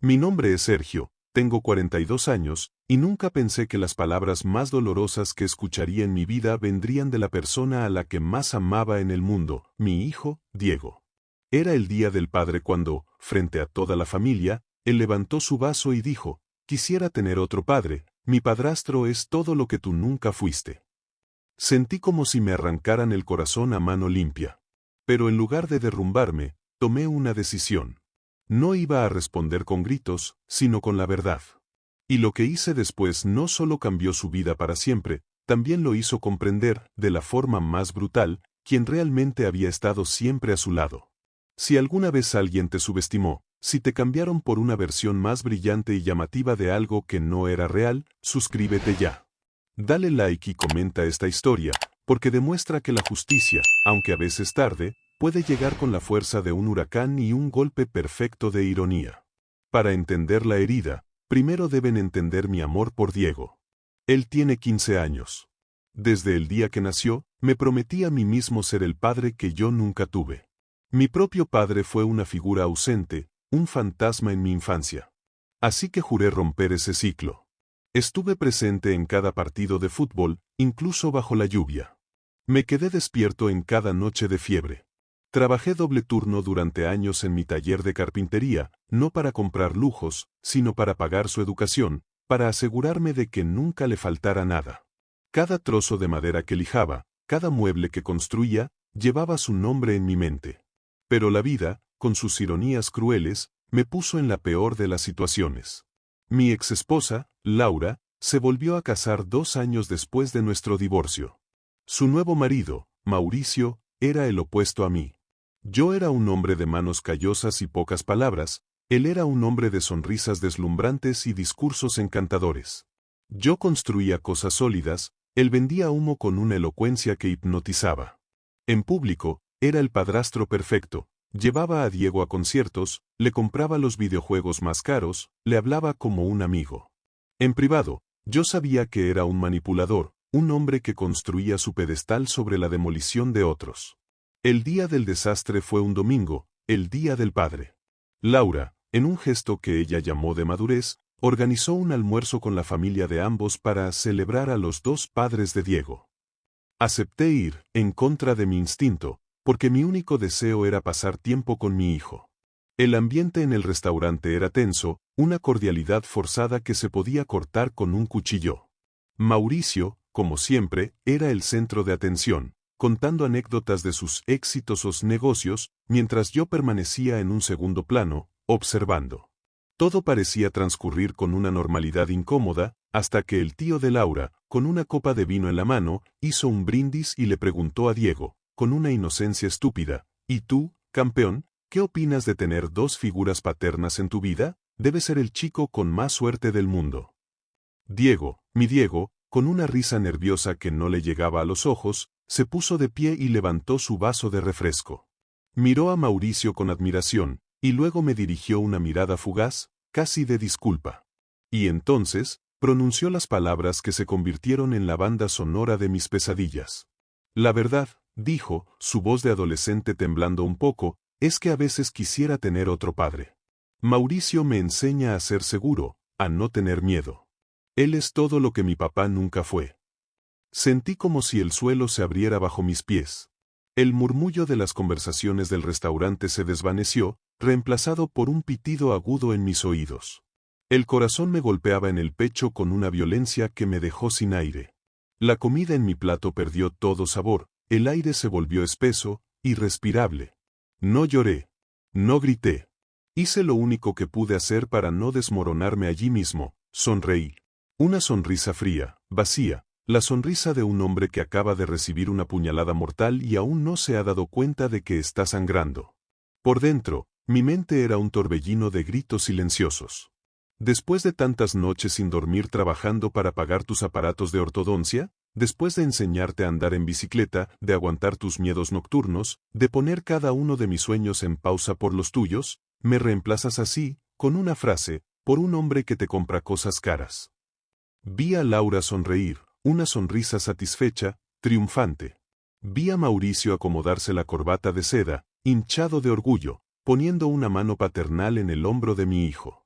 Mi nombre es Sergio, tengo 42 años, y nunca pensé que las palabras más dolorosas que escucharía en mi vida vendrían de la persona a la que más amaba en el mundo, mi hijo, Diego. Era el día del padre cuando, frente a toda la familia, él levantó su vaso y dijo: «Quisiera tener otro padre, mi padrastro es todo lo que tú nunca fuiste». Sentí como si me arrancaran el corazón a mano limpia. Pero en lugar de derrumbarme, tomé una decisión. No iba a responder con gritos, sino con la verdad. Y lo que hice después no solo cambió su vida para siempre, también lo hizo comprender, de la forma más brutal, quién realmente había estado siempre a su lado. Si alguna vez alguien te subestimó, si te cambiaron por una versión más brillante y llamativa de algo que no era real, suscríbete ya. Dale like y comenta esta historia, porque demuestra que la justicia, aunque a veces tarde, puede llegar con la fuerza de un huracán y un golpe perfecto de ironía. Para entender la herida, primero deben entender mi amor por Diego. Él tiene 15 años. Desde el día que nació, me prometí a mí mismo ser el padre que yo nunca tuve. Mi propio padre fue una figura ausente, un fantasma en mi infancia. Así que juré romper ese ciclo. Estuve presente en cada partido de fútbol, incluso bajo la lluvia. Me quedé despierto en cada noche de fiebre. Trabajé doble turno durante años en mi taller de carpintería, no para comprar lujos, sino para pagar su educación, para asegurarme de que nunca le faltara nada. Cada trozo de madera que lijaba, cada mueble que construía, llevaba su nombre en mi mente. Pero la vida, con sus ironías crueles, me puso en la peor de las situaciones. Mi exesposa, Laura, se volvió a casar 2 años después de nuestro divorcio. Su nuevo marido, Mauricio, era el opuesto a mí. Yo era un hombre de manos callosas y pocas palabras, él era un hombre de sonrisas deslumbrantes y discursos encantadores. Yo construía cosas sólidas, él vendía humo con una elocuencia que hipnotizaba. En público, era el padrastro perfecto, llevaba a Diego a conciertos, le compraba los videojuegos más caros, le hablaba como un amigo. En privado, yo sabía que era un manipulador, un hombre que construía su pedestal sobre la demolición de otros. El día del desastre fue un domingo, el día del padre. Laura, en un gesto que ella llamó de madurez, organizó un almuerzo con la familia de ambos para celebrar a los 2 padres de Diego. Acepté ir, en contra de mi instinto, porque mi único deseo era pasar tiempo con mi hijo. El ambiente en el restaurante era tenso, una cordialidad forzada que se podía cortar con un cuchillo. Mauricio, como siempre, era el centro de atención, contando anécdotas de sus exitosos negocios, mientras yo permanecía en un segundo plano, observando. Todo parecía transcurrir con una normalidad incómoda, hasta que el tío de Laura, con una copa de vino en la mano, hizo un brindis y le preguntó a Diego, con una inocencia estúpida: «¿Y tú, campeón, qué opinas de tener 2 figuras paternas en tu vida? Debes ser el chico con más suerte del mundo». Diego, mi Diego, con una risa nerviosa que no le llegaba a los ojos, se puso de pie y levantó su vaso de refresco. Miró a Mauricio con admiración, y luego me dirigió una mirada fugaz, casi de disculpa. Y entonces, pronunció las palabras que se convirtieron en la banda sonora de mis pesadillas. «La verdad», dijo, su voz de adolescente temblando un poco, «es que a veces quisiera tener otro padre. Mauricio me enseña a ser seguro, a no tener miedo. Él es todo lo que mi papá nunca fue». Sentí como si el suelo se abriera bajo mis pies. El murmullo de las conversaciones del restaurante se desvaneció, reemplazado por un pitido agudo en mis oídos. El corazón me golpeaba en el pecho con una violencia que me dejó sin aire. La comida en mi plato perdió todo sabor, el aire se volvió espeso, irrespirable. No lloré. No grité. Hice lo único que pude hacer para no desmoronarme allí mismo: sonreí. Una sonrisa fría, vacía, la sonrisa de un hombre que acaba de recibir una puñalada mortal y aún no se ha dado cuenta de que está sangrando. Por dentro, mi mente era un torbellino de gritos silenciosos. Después de tantas noches sin dormir trabajando para pagar tus aparatos de ortodoncia, después de enseñarte a andar en bicicleta, de aguantar tus miedos nocturnos, de poner cada uno de mis sueños en pausa por los tuyos, me reemplazas así, con una frase, por un hombre que te compra cosas caras. Vi a Laura sonreír, una sonrisa satisfecha, triunfante. Vi a Mauricio acomodarse la corbata de seda, hinchado de orgullo, poniendo una mano paternal en el hombro de mi hijo.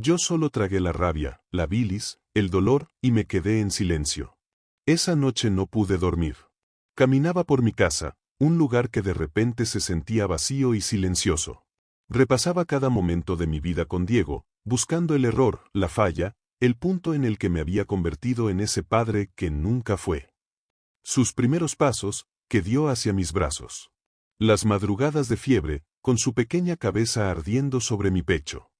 Yo solo tragué la rabia, la bilis, el dolor, y me quedé en silencio. Esa noche no pude dormir. Caminaba por mi casa, un lugar que de repente se sentía vacío y silencioso. Repasaba cada momento de mi vida con Diego, buscando el error, la falla, el punto en el que me había convertido en ese padre que nunca fue. Sus primeros pasos, que dio hacia mis brazos. Las madrugadas de fiebre, con su pequeña cabeza ardiendo sobre mi pecho.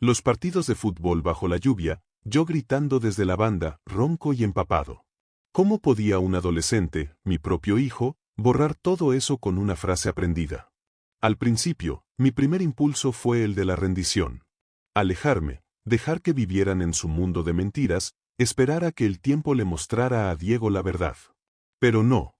Los partidos de fútbol bajo la lluvia, yo gritando desde la banda, ronco y empapado. ¿Cómo podía un adolescente, mi propio hijo, borrar todo eso con una frase aprendida? Al principio, mi primer impulso fue el de la rendición. Alejarme, dejar que vivieran en su mundo de mentiras, esperar a que el tiempo le mostrara a Diego la verdad. Pero no.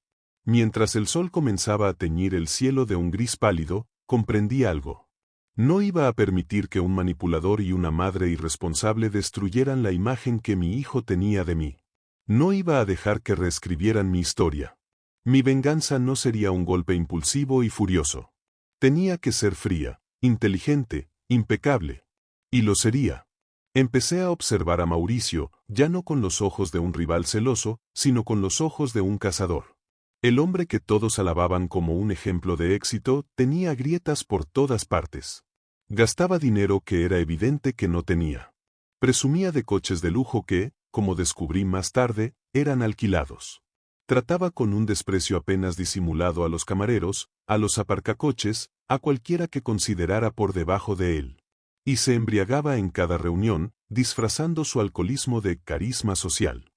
Mientras el sol comenzaba a teñir el cielo de un gris pálido, comprendí algo. No iba a permitir que un manipulador y una madre irresponsable destruyeran la imagen que mi hijo tenía de mí. No iba a dejar que reescribieran mi historia. Mi venganza no sería un golpe impulsivo y furioso. Tenía que ser fría, inteligente, impecable. Y lo sería. Empecé a observar a Mauricio, ya no con los ojos de un rival celoso, sino con los ojos de un cazador. El hombre que todos alababan como un ejemplo de éxito tenía grietas por todas partes. Gastaba dinero que era evidente que no tenía. Presumía de coches de lujo que, como descubrí más tarde, eran alquilados. Trataba con un desprecio apenas disimulado a los camareros, a los aparcacoches, a cualquiera que considerara por debajo de él. Y se embriagaba en cada reunión, disfrazando su alcoholismo de carisma social.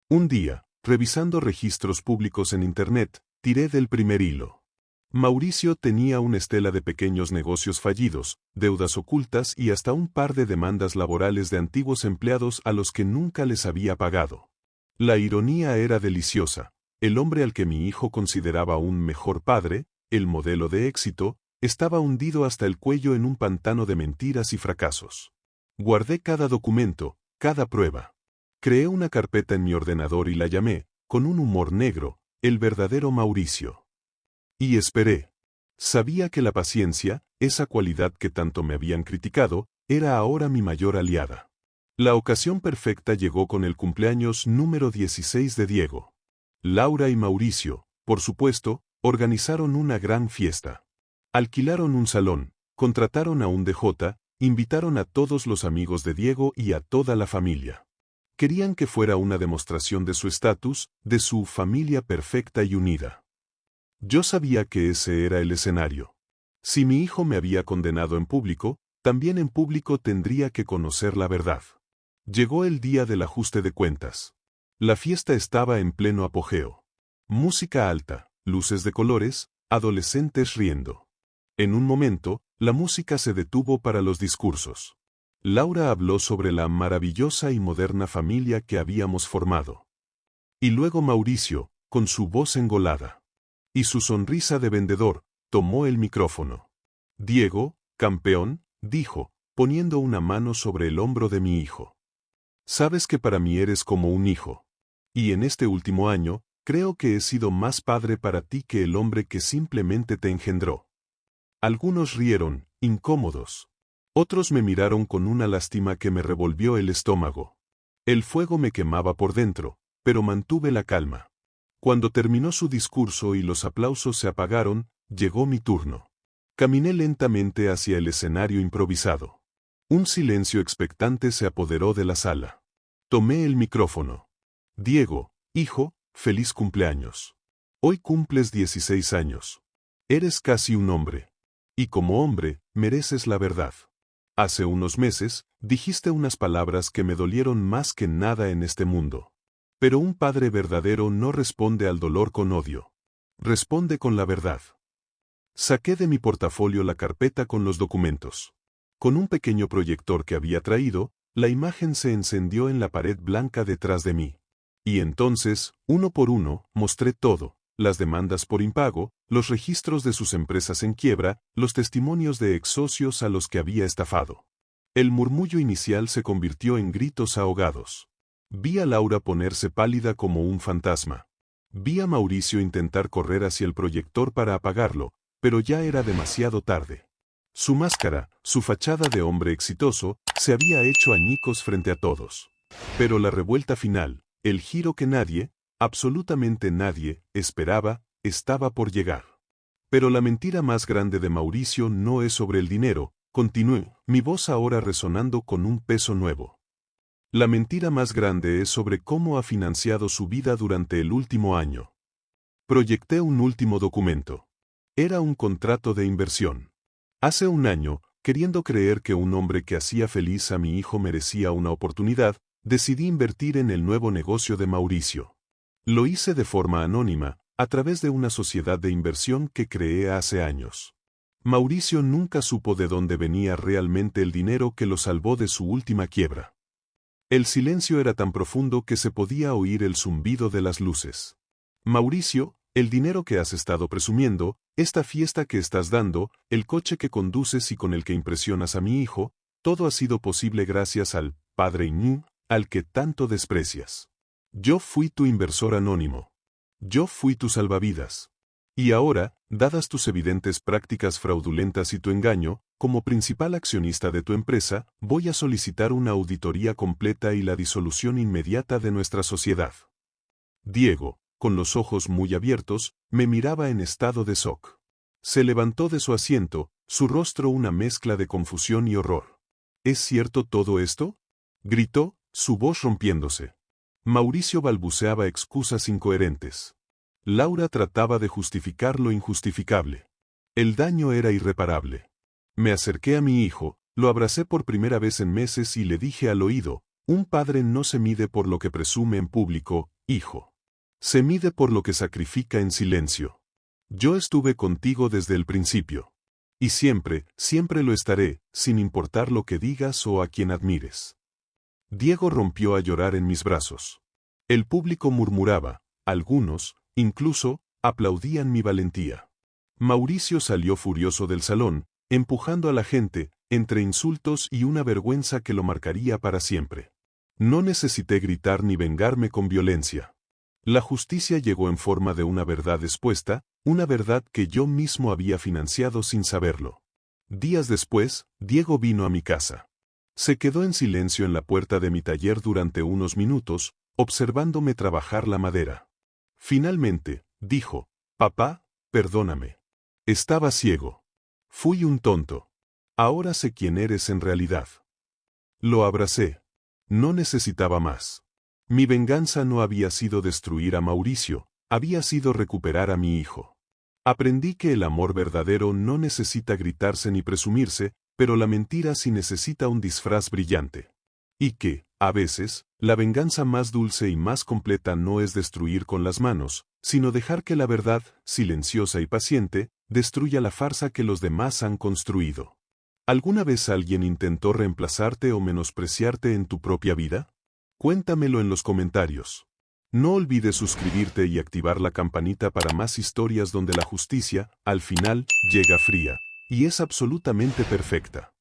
Un día, revisando registros públicos en Internet, tiré del primer hilo. Mauricio tenía una estela de pequeños negocios fallidos, deudas ocultas y hasta un par de demandas laborales de antiguos empleados a los que nunca les había pagado. La ironía era deliciosa. El hombre al que mi hijo consideraba un mejor padre, el modelo de éxito, estaba hundido hasta el cuello en un pantano de mentiras y fracasos. Guardé cada documento, cada prueba. Creé una carpeta en mi ordenador y la llamé, con un humor negro, el verdadero Mauricio. Y esperé. Sabía que la paciencia, esa cualidad que tanto me habían criticado, era ahora mi mayor aliada. La ocasión perfecta llegó con el cumpleaños número 16 de Diego. Laura y Mauricio, por supuesto, organizaron una gran fiesta. Alquilaron un salón, contrataron a un DJ, invitaron a todos los amigos de Diego y a toda la familia. Querían que fuera una demostración de su estatus, de su familia perfecta y unida. Yo sabía que ese era el escenario. Si mi hijo me había condenado en público, también en público tendría que conocer la verdad. Llegó el día del ajuste de cuentas. La fiesta estaba en pleno apogeo. Música alta, luces de colores, adolescentes riendo. En un momento, la música se detuvo para los discursos. Laura habló sobre la maravillosa y moderna familia que habíamos formado. Y luego Mauricio, con su voz engolada y su sonrisa de vendedor, tomó el micrófono. Diego, campeón, dijo, poniendo una mano sobre el hombro de mi hijo. Sabes que para mí eres como un hijo. Y en este último año, creo que he sido más padre para ti que el hombre que simplemente te engendró. Algunos rieron, incómodos. Otros me miraron con una lástima que me revolvió el estómago. El fuego me quemaba por dentro, pero mantuve la calma. Cuando terminó su discurso y los aplausos se apagaron, llegó mi turno. Caminé lentamente hacia el escenario improvisado. Un silencio expectante se apoderó de la sala. Tomé el micrófono. Diego, hijo, feliz cumpleaños. Hoy cumples 16 años. Eres casi un hombre. Y como hombre, mereces la verdad. Hace unos meses, dijiste unas palabras que me dolieron más que nada en este mundo. Pero un padre verdadero no responde al dolor con odio. Responde con la verdad. Saqué de mi portafolio la carpeta con los documentos. Con un pequeño proyector que había traído, la imagen se encendió en la pared blanca detrás de mí. Y entonces, uno por uno, mostré todo, las demandas por impago, los registros de sus empresas en quiebra, los testimonios de ex socios a los que había estafado. El murmullo inicial se convirtió en gritos ahogados. Vi a Laura ponerse pálida como un fantasma. Vi a Mauricio intentar correr hacia el proyector para apagarlo, pero ya era demasiado tarde. Su máscara, su fachada de hombre exitoso, se había hecho añicos frente a todos. Pero la revuelta final, el giro que nadie, absolutamente nadie, esperaba, estaba por llegar. Pero la mentira más grande de Mauricio no es sobre el dinero, continué, mi voz ahora resonando con un peso nuevo. La mentira más grande es sobre cómo ha financiado su vida durante el último año. Proyecté un último documento. Era un contrato de inversión. Hace un año, queriendo creer que un hombre que hacía feliz a mi hijo merecía una oportunidad, decidí invertir en el nuevo negocio de Mauricio. Lo hice de forma anónima, a través de una sociedad de inversión que creé hace años. Mauricio nunca supo de dónde venía realmente el dinero que lo salvó de su última quiebra. El silencio era tan profundo que se podía oír el zumbido de las luces. Mauricio, el dinero que has estado presumiendo, esta fiesta que estás dando, el coche que conduces y con el que impresionas a mi hijo, todo ha sido posible gracias al Padre Ñu, al que tanto desprecias. Yo fui tu inversor anónimo. Yo fui tu salvavidas. Y ahora, dadas tus evidentes prácticas fraudulentas y tu engaño, como principal accionista de tu empresa, voy a solicitar una auditoría completa y la disolución inmediata de nuestra sociedad. Diego, con los ojos muy abiertos, me miraba en estado de shock. Se levantó de su asiento, su rostro una mezcla de confusión y horror. ¿Es cierto todo esto?, gritó, su voz rompiéndose. Mauricio balbuceaba excusas incoherentes. Laura trataba de justificar lo injustificable. El daño era irreparable. Me acerqué a mi hijo, lo abracé por primera vez en meses y le dije al oído, un padre no se mide por lo que presume en público, hijo. Se mide por lo que sacrifica en silencio. Yo estuve contigo desde el principio. Y siempre, siempre lo estaré, sin importar lo que digas o a quien admires. Diego rompió a llorar en mis brazos. El público murmuraba, algunos, incluso, aplaudían mi valentía. Mauricio salió furioso del salón, empujando a la gente, entre insultos y una vergüenza que lo marcaría para siempre. No necesité gritar ni vengarme con violencia. La justicia llegó en forma de una verdad expuesta, una verdad que yo mismo había financiado sin saberlo. Días después, Diego vino a mi casa. Se quedó en silencio en la puerta de mi taller durante unos minutos, observándome trabajar la madera. Finalmente, dijo, papá, perdóname. Estaba ciego. Fui un tonto. Ahora sé quién eres en realidad. Lo abracé. No necesitaba más. Mi venganza no había sido destruir a Mauricio, había sido recuperar a mi hijo. Aprendí que el amor verdadero no necesita gritarse ni presumirse, pero la mentira sí necesita un disfraz brillante. Y que, a veces, la venganza más dulce y más completa no es destruir con las manos, sino dejar que la verdad, silenciosa y paciente, destruya la farsa que los demás han construido. ¿Alguna vez alguien intentó reemplazarte o menospreciarte en tu propia vida? Cuéntamelo en los comentarios. No olvides suscribirte y activar la campanita para más historias donde la justicia, al final, llega fría, y es absolutamente perfecta.